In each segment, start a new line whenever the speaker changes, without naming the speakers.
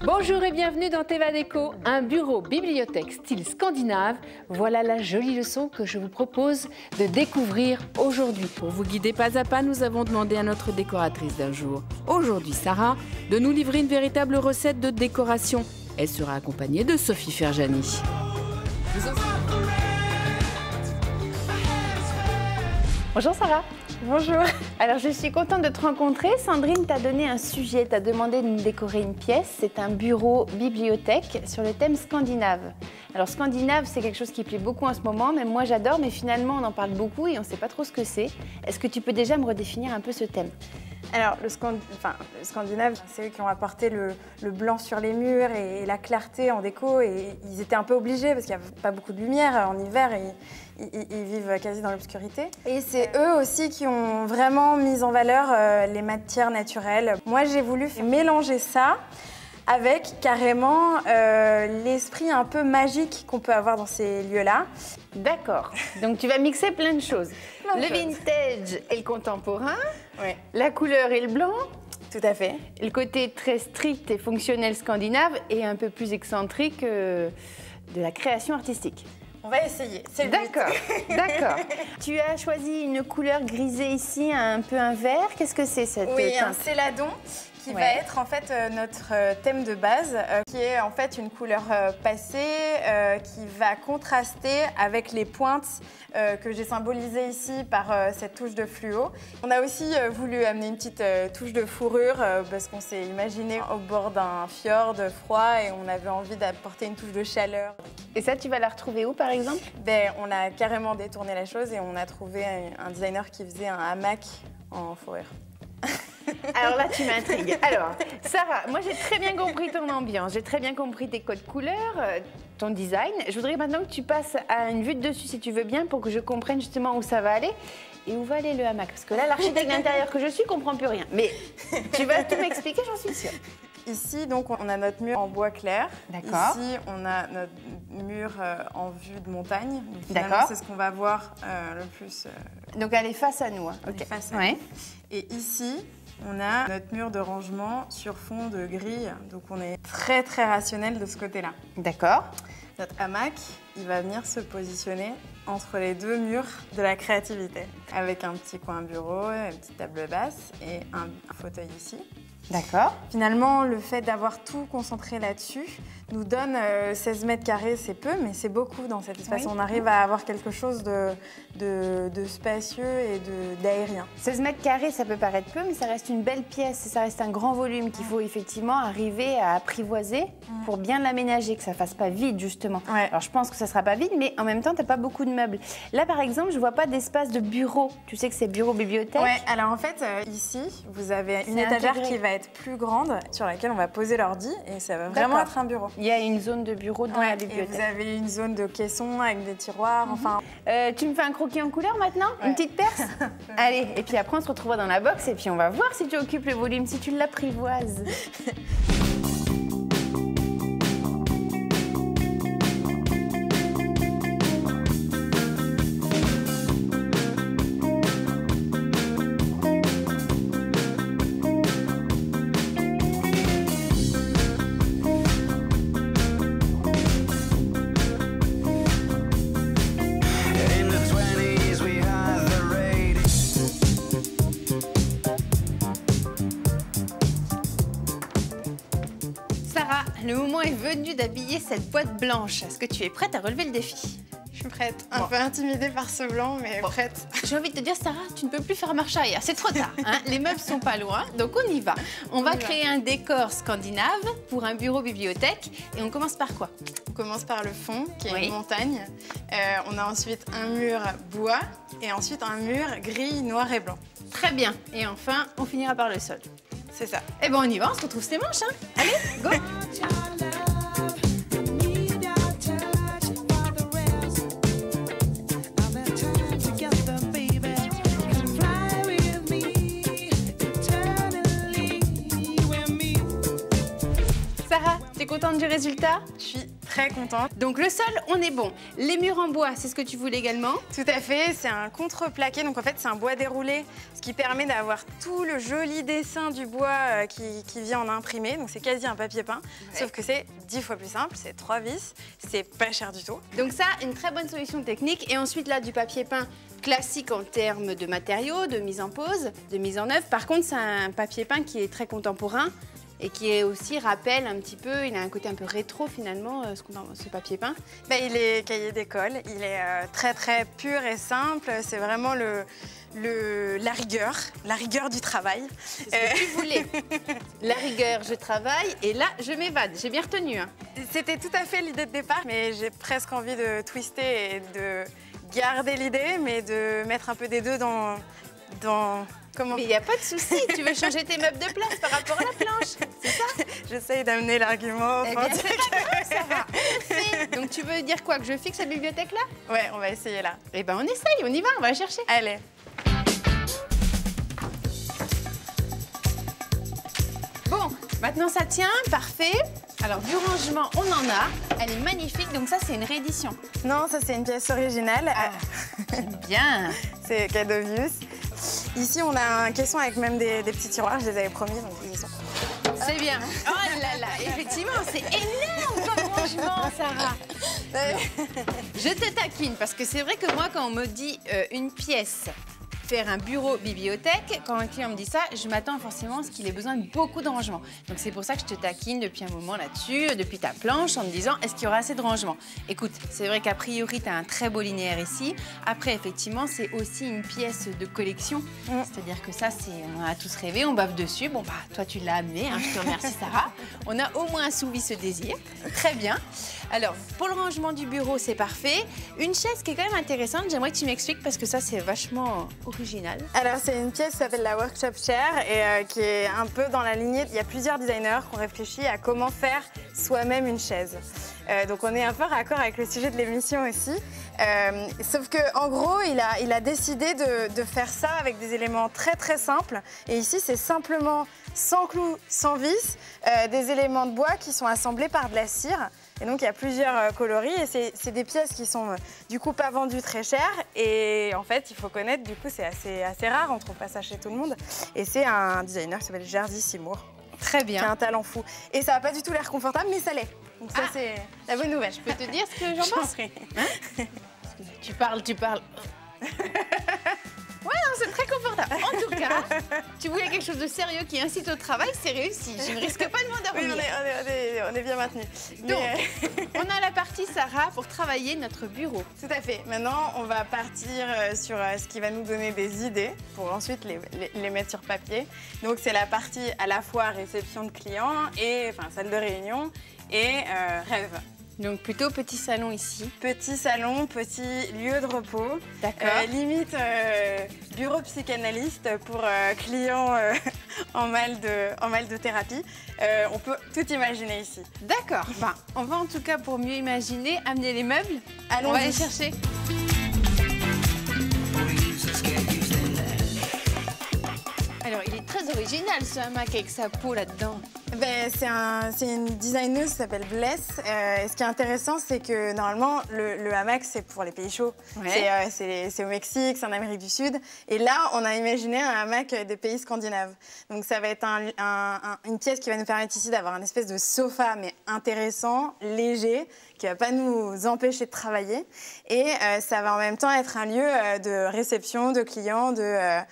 Bonjour et bienvenue dans Teva Déco, un bureau bibliothèque style scandinave. Voilà la jolie leçon que je vous propose de découvrir aujourd'hui. Pour vous guider pas à pas, nous avons demandé à notre décoratrice d'un jour, aujourd'hui Sarah, de nous livrer une véritable recette de décoration. Elle sera accompagnée de Sophie Ferjani. Bonjour Sarah.
Bonjour. Alors je suis contente de te rencontrer. Sandrine t'a donné un sujet, t'a demandé de nous décorer une pièce. C'est un bureau bibliothèque sur le thème scandinave. Alors scandinave, c'est quelque chose qui plaît beaucoup en ce moment, même moi j'adore, mais finalement on en parle beaucoup et on ne sait pas trop ce que c'est. Est-ce que tu peux déjà me redéfinir un peu ce thème ?
Alors, le scandinave, c'est eux qui ont apporté le blanc sur les murs et la clarté en déco. Et ils étaient un peu obligés parce qu'il n'y a pas beaucoup de lumière en hiver et ils vivent quasi dans l'obscurité. Et c'est eux aussi qui ont vraiment mis en valeur les matières naturelles. Moi, j'ai voulu mélanger ça avec carrément l'esprit un peu magique qu'on peut avoir dans ces lieux-là.
D'accord. Donc tu vas mixer plein de choses. Le vintage et le contemporain,
oui.
La couleur et le blanc.
Tout à fait.
Le côté très strict et fonctionnel scandinave et un peu plus excentrique de la création artistique.
On va essayer, c'est le but.
D'accord, d'accord. Tu as choisi une couleur grisée ici, un peu un vert. Qu'est-ce que c'est cette
Oui,
teinte ?
un céladon qui va être en fait notre thème de base, qui est en fait une couleur passée qui va contraster avec les pointes que j'ai symbolisées ici par cette touche de fluo. On a aussi voulu amener une petite touche de fourrure parce qu'on s'est imaginé au bord d'un fjord froid et on avait envie d'apporter une touche de chaleur.
Et ça, tu vas la retrouver où par exemple ?
On a carrément détourné la chose et on a trouvé un designer qui faisait un hamac en fourrure.
Alors là, tu m'intrigues. Alors, Sarah, moi j'ai très bien compris ton ambiance, j'ai très bien compris tes codes couleurs, ton design. Je voudrais maintenant que tu passes à une vue de dessus si tu veux bien pour que je comprenne justement où ça va aller et où va aller le hamac. Parce que là, l'architecte d'intérieur que je suis ne comprend plus rien. Mais tu vas tout m'expliquer, j'en suis sûre.
Ici, donc, on a notre mur en bois clair.
D'accord.
Ici, on a notre mur en vue de montagne. D'accord. C'est ce qu'on va voir le plus.
Donc, elle est face à nous. Hein.
Okay. Face à nous. Et ici, on a notre mur de rangement sur fond de grille. Donc, on est très, très rationnel de ce côté-là.
D'accord.
Notre hamac, il va venir se positionner entre les deux murs de la créativité. Avec un petit coin bureau, une petite table basse et un fauteuil ici.
D'accord.
Finalement, le fait d'avoir tout concentré là-dessus nous donne 16 mètres carrés, c'est peu, mais c'est beaucoup dans cet espace. Oui. On arrive à avoir quelque chose de spacieux et d'aérien.
16 mètres carrés, ça peut paraître peu, mais ça reste une belle pièce, ça reste un grand volume qu'il faut effectivement arriver à apprivoiser pour bien l'aménager, que ça ne fasse pas vide justement. Ouais. Alors je pense que ça ne sera pas vide, mais en même temps, tu n'as pas beaucoup de meubles. Là, par exemple, je ne vois pas d'espace de bureau. Tu sais que c'est bureau-bibliothèque.
Oui, alors en fait, ici, vous avez une étagère qui va être plus grande, sur laquelle on va poser l'ordi, et ça va vraiment être un bureau.
Il y a une zone de bureau dans la bibliothèque.
Et vous avez une zone de caisson avec des tiroirs, enfin...
Tu me fais un croquis en couleur maintenant ? Une petite perce ? Allez, et puis après on se retrouvera dans la box et puis on va voir si tu occupes le volume, si tu l'apprivoises. Le moment est venu d'habiller cette boîte blanche. Est-ce que tu es prête à relever le défi ?
Je suis prête. Un peu intimidée par ce blanc, mais prête.
J'ai envie de te dire, Sarah, tu ne peux plus faire marche arrière. C'est trop tard. Hein. Les meubles sont pas loin, donc on y va. On va créer un décor scandinave pour un bureau bibliothèque. Et on commence par quoi ?
On commence par le fond, qui est une montagne. On a ensuite un mur bois et ensuite un mur gris, noir et blanc.
Très bien. Et enfin, on finira par le sol.
C'est ça.
Eh ben on y va, on se retrouve ces manches. Hein. Allez, go. Sarah, t'es contente du résultat ?
Je suis très contente.
Donc le sol, on est bon. Les murs en bois, c'est ce que tu voulais également?
Tout à fait, c'est un contreplaqué, donc en fait c'est un bois déroulé, ce qui permet d'avoir tout le joli dessin du bois qui vient en imprimé, donc c'est quasi un papier peint, sauf que c'est 10 fois plus simple, c'est 3 vis, c'est pas cher du tout.
Donc ça, une très bonne solution technique. Et ensuite là, du papier peint classique en termes de matériaux, de mise en pose, de mise en œuvre. Par contre, c'est un papier peint qui est très contemporain et qui est aussi rappelle un petit peu, il a un côté un peu rétro finalement, ce papier peint.
Il est cahier d'école, il est très très pur et simple, c'est vraiment la rigueur du travail.
C'est ce que tu voulais. La rigueur, je travaille et là, je m'évade. J'ai bien retenu. Hein.
C'était tout à fait l'idée de départ, mais j'ai presque envie de twister et de garder l'idée, mais de mettre un peu des deux dans comment...
Mais il n'y a pas de souci, tu veux changer tes meubles de place par rapport à la planche, c'est ça?
J'essaye d'amener l'argument.
Eh bien, c'est pas grave, ça va. Parfait. Donc tu veux dire quoi, que je fixe la bibliothèque là?
Ouais, on va essayer là.
Eh ben on essaye, on y va, on va la chercher.
Allez.
Bon, maintenant ça tient, parfait. Alors du rangement, on en a. Elle est magnifique, donc ça c'est une réédition.
Non, ça c'est une pièce originale.
Ah, j'aime bien.
C'est Cadovius. Ici, on a un caisson avec même des petits tiroirs, je les avais promis, donc ils y sont.
C'est bien. Oh là là, effectivement, c'est énorme comme rangement, Sarah. Je te taquine, parce que c'est vrai que moi, quand on me dit une pièce, faire un bureau bibliothèque, quand un client me dit ça, je m'attends forcément à ce qu'il ait besoin de beaucoup de rangement. Donc c'est pour ça que je te taquine depuis un moment là-dessus, depuis ta planche, en me disant est-ce qu'il y aura assez de rangement? Écoute, c'est vrai qu'a priori, tu as un très beau linéaire ici. Après, effectivement, c'est aussi une pièce de collection. C'est-à-dire que ça, on en a tous rêvé, on bave dessus. Bon, bah, toi, tu l'as amené, hein, je te remercie, Sarah. On a au moins assouvi ce désir. Très bien. Alors, pour le rangement du bureau, c'est parfait. Une chaise qui est quand même intéressante, j'aimerais que tu m'expliques parce que ça, c'est vachement original.
Alors, c'est une pièce qui s'appelle la Workshop Chair et qui est un peu dans la lignée. Il y a plusieurs designers qui ont réfléchi à comment faire soi-même une chaise. Donc, on est un peu raccord avec le sujet de l'émission aussi. Sauf qu'en gros, il a décidé de faire ça avec des éléments très très simples. Et ici, c'est simplement sans clous, sans vis, des éléments de bois qui sont assemblés par de la cire. Et donc, il y a plusieurs coloris et c'est des pièces qui sont du coup pas vendues très cher. Et en fait, il faut connaître, du coup, c'est assez rare, on trouve pas ça chez tout le monde. Et c'est un designer qui s'appelle Jerzy Seymour.
Très bien.
Qui a un talent fou. Et ça n'a pas du tout l'air confortable, mais ça l'est. Donc ça, c'est la bonne nouvelle.
Je peux te dire ce que j'en pense? Hein? Tu parles. Ouais, non, c'est très confortable. En tout cas, tu voulais quelque chose de sérieux qui incite au travail, c'est réussi. Je ne risque pas de m'endormir.
Oui, on est bien maintenus.
Donc, on a la partie, Sarah, pour travailler notre bureau.
Tout à fait. Maintenant, on va partir sur ce qui va nous donner des idées pour ensuite les mettre sur papier. Donc, c'est la partie à la fois réception de clients et salle de réunion et rêve.
Donc plutôt petit salon ici.
Petit salon, petit lieu de repos.
D'accord.
Limite bureau psychanalyste pour clients en mal de thérapie. On peut tout imaginer ici.
D'accord. Ben, on va en tout cas, pour mieux imaginer, amener les meubles.
Allons-y.
On va les chercher. Alors, il est très original ce hamac avec sa peau là-dedans.
C'est une designeuse qui s'appelle Bless. Et ce qui est intéressant, c'est que normalement, le hamac, c'est pour les pays chauds. Ouais. C'est au Mexique, c'est en Amérique du Sud. Et là, on a imaginé un hamac des pays scandinaves. Donc ça va être une pièce qui va nous permettre ici d'avoir une espèce de sofa, mais intéressant, léger, qui ne va pas nous empêcher de travailler. Et ça va en même temps être un lieu de réception de clients, de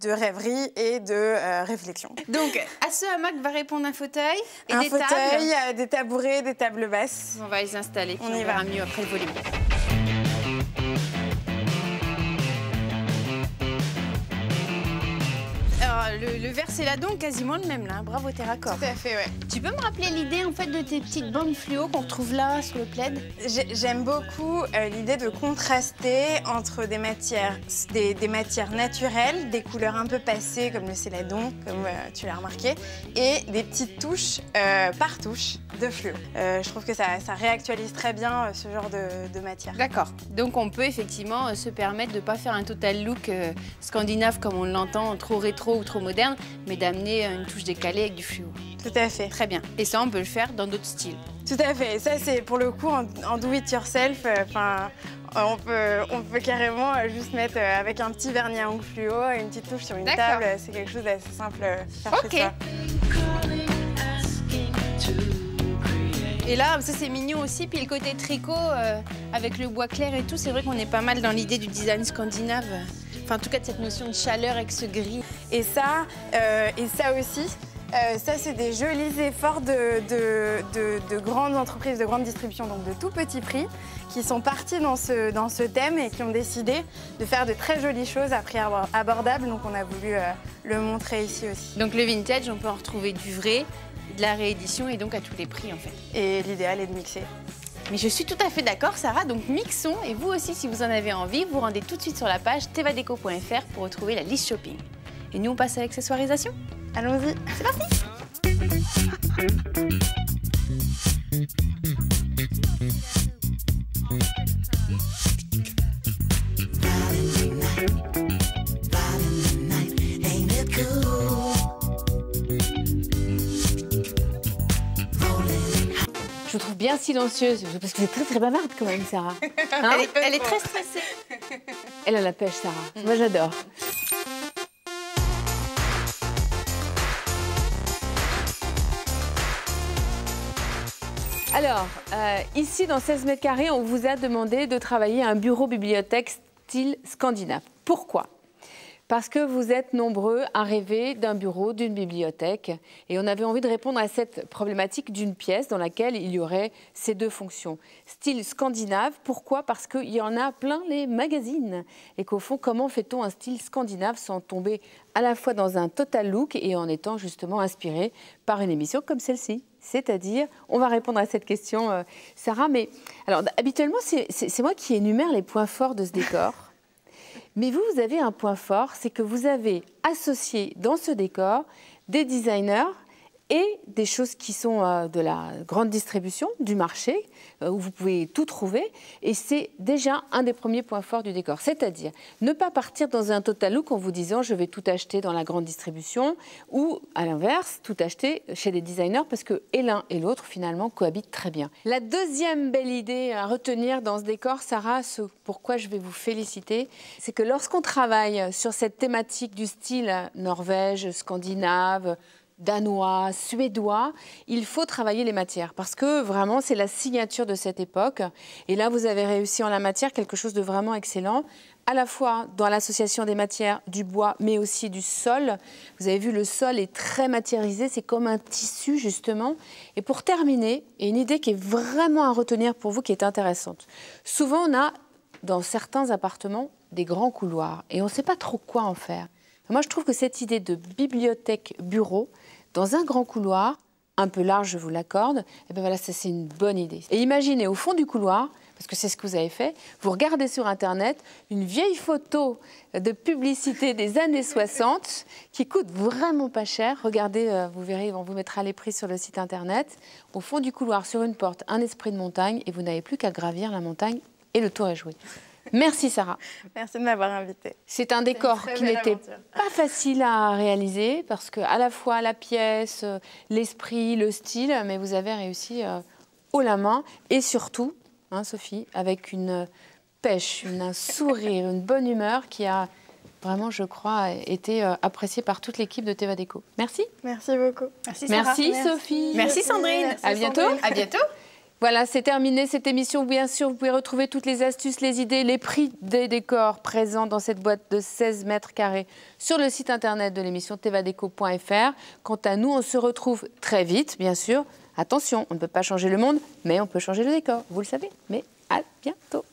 rêverie et de réflexion.
Donc, à ce hamac va répondre un fauteuil et
un
des
fauteuil,
tables.
Des tabourets, des tables basses.
On va les installer, puis
on y
verra
va
mieux après le volume. Alors, le verre, c'est là donc quasiment le même, là. Bravo, t'es raccord.
Tout à fait, ouais.
Tu peux me rappeler l'idée, en fait, de tes petites bandes fluo qu'on retrouve là, sur le plaid?
J'aime beaucoup l'idée de contraster entre des matières naturelles, des couleurs un peu passées, comme le céladon, comme tu l'as remarqué, et des petites touches par touche de fluo. Je trouve que ça réactualise très bien ce genre de matière.
D'accord. Donc, on peut effectivement se permettre de ne pas faire un total look scandinave, comme on l'entend, trop rétro ou trop moderne, mais d'amener une touche décalée avec du fluo.
Tout à fait.
Très bien. Et ça, on peut le faire dans d'autres styles.
Tout à fait. Et ça, c'est pour le coup en do it yourself. On peut carrément juste mettre avec un petit vernis à ongles fluo, une petite touche sur une table. C'est quelque chose d'assez simple.
Ok. Et là, ça c'est mignon aussi. Puis le côté tricot avec le bois clair et tout, c'est vrai qu'on est pas mal dans l'idée du design scandinave. Enfin, en tout cas, de cette notion de chaleur avec ce gris.
Et ça aussi. Ça, c'est des jolis efforts de grandes entreprises, de grande distribution, donc de tout petit prix, qui sont partis dans ce thème et qui ont décidé de faire de très jolies choses à prix abordable. Donc, on a voulu le montrer ici aussi.
Donc, le vintage, on peut en retrouver du vrai, de la réédition et donc à tous les prix, en fait.
Et l'idéal est de mixer.
Mais je suis tout à fait d'accord, Sarah. Donc, mixons. Et vous aussi, si vous en avez envie, vous rendez tout de suite sur la page tevadeco.fr pour retrouver la liste shopping. Et nous, on passe à l'accessoirisation.
Allons-y,
c'est parti.
Je vous trouve bien silencieuse, parce que vous êtes très très bavarde quand même, Sarah. Hein,
elle est très stressée.
Elle a la pêche, Sarah. Moi, j'adore. Alors, ici, dans 16 mètres carrés, on vous a demandé de travailler un bureau bibliothèque style scandinave. Pourquoi ? Parce que vous êtes nombreux à rêver d'un bureau, d'une bibliothèque. Et on avait envie de répondre à cette problématique d'une pièce dans laquelle il y aurait ces deux fonctions. Style scandinave, pourquoi ? Parce qu'il y en a plein les magazines. Et qu'au fond, comment fait-on un style scandinave sans tomber à la fois dans un total look et en étant justement inspiré par une émission comme celle-ci ? C'est-à-dire, on va répondre à cette question, Sarah. Mais alors, habituellement, c'est moi qui énumère les points forts de ce décor. Mais vous avez un point fort, c'est que vous avez associé dans ce décor des designers et des choses qui sont de la grande distribution, du marché, où vous pouvez tout trouver. Et c'est déjà un des premiers points forts du décor. C'est-à-dire ne pas partir dans un total look en vous disant je vais tout acheter dans la grande distribution ou, à l'inverse, tout acheter chez des designers parce que et l'un et l'autre, finalement, cohabitent très bien. La deuxième belle idée à retenir dans ce décor, Sarah, ce pourquoi je vais vous féliciter, c'est que lorsqu'on travaille sur cette thématique du style Norvège, scandinave, danois, suédois, il faut travailler les matières parce que vraiment c'est la signature de cette époque et là vous avez réussi en la matière quelque chose de vraiment excellent, à la fois dans l'association des matières, du bois mais aussi du sol. Vous avez vu, le sol est très matérialisé, c'est comme un tissu justement. Et pour terminer, il y a une idée qui est vraiment à retenir pour vous qui est intéressante. Souvent on a dans certains appartements des grands couloirs et on ne sait pas trop quoi en faire. Moi je trouve que cette idée de bibliothèque-bureau dans un grand couloir, un peu large, je vous l'accorde, et bien voilà, ça c'est une bonne idée. Et imaginez au fond du couloir, parce que c'est ce que vous avez fait, vous regardez sur Internet une vieille photo de publicité des années 60 qui coûte vraiment pas cher. Regardez, vous verrez, on vous mettra les prix sur le site Internet. Au fond du couloir, sur une porte, un esprit de montagne et vous n'avez plus qu'à gravir la montagne et le tour est joué. Merci Sarah.
Merci de m'avoir invitée.
C'est un décor qui n'était pas facile à réaliser parce que à la fois la pièce, l'esprit, le style, mais vous avez réussi haut la main et surtout, hein, Sophie, avec une pêche, un sourire, une bonne humeur qui a vraiment, je crois, été appréciée par toute l'équipe de Teva Déco. Merci.
Merci beaucoup.
Merci Sarah.
Merci Sophie.
Merci Sandrine.
Merci,
à bientôt.
Sandrine.
À bientôt.
Voilà, c'est terminé cette émission. Bien sûr, vous pouvez retrouver toutes les astuces, les idées, les prix des décors présents dans cette boîte de 16 mètres carrés sur le site internet de l'émission tevadeco.fr. Quant à nous, on se retrouve très vite, bien sûr. Attention, on ne peut pas changer le monde, mais on peut changer le décor. Vous le savez. Mais à bientôt.